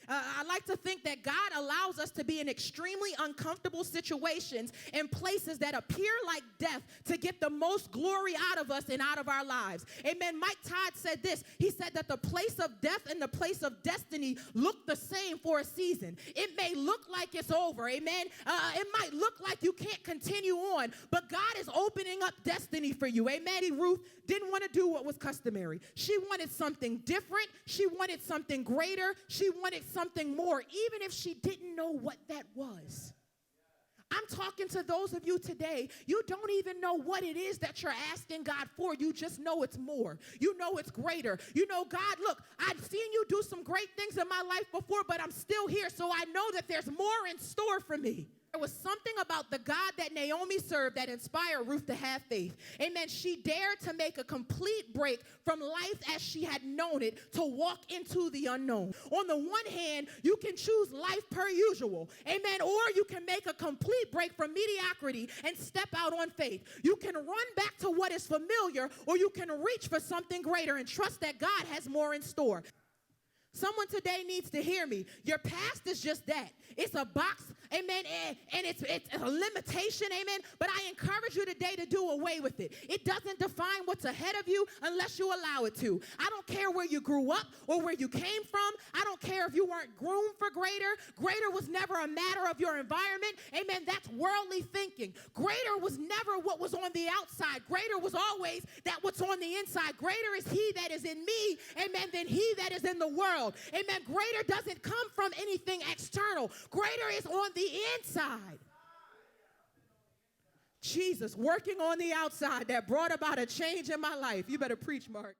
I like to think that God allows us to be in extremely uncomfortable situations and places that appear like death to get the most glory out of us and out of our lives. Amen. Mike Todd said this. He said that the place of death and the place of destiny look the same for a season. It may look like it's over. Amen. It might look like you can't continue on, but God is opening up destiny for you. Amen. Ruth didn't want to do what was customary. She wanted something different. She wanted something greater. She wanted something more, even if she didn't know what that was. I'm talking to those of you today, you don't even know what it is that you're asking God for. You just know it's more. You know it's greater. You know, God, look, I've seen you do some great things in my life before, but I'm still here, so I know that there's more in store for me. There was something about the God that Naomi served that inspired Ruth to have faith. Amen. She dared to make a complete break from life as she had known it to walk into the unknown. On the one hand, you can choose life per usual. Amen. Or you can make a complete break from mediocrity and step out on faith. You can run back to what is familiar, or you can reach for something greater and trust that God has more in store. Someone today needs to hear me. Your past is just that. It's a box, amen, and it's a limitation, amen. But I encourage you today to do away with it. It doesn't define what's ahead of you unless you allow it to. I don't care where you grew up or where you came from. I don't care if you weren't groomed for greater. Greater was never a matter of your environment, amen. That's worldly thinking. Greater was never what was on the outside. Greater was always that what's on the inside. Greater is he that is in me, amen, than he that is in the world. Amen. Greater doesn't come from anything external. Greater is on the inside. Jesus working on the outside that brought about a change in my life. You better preach, Mark.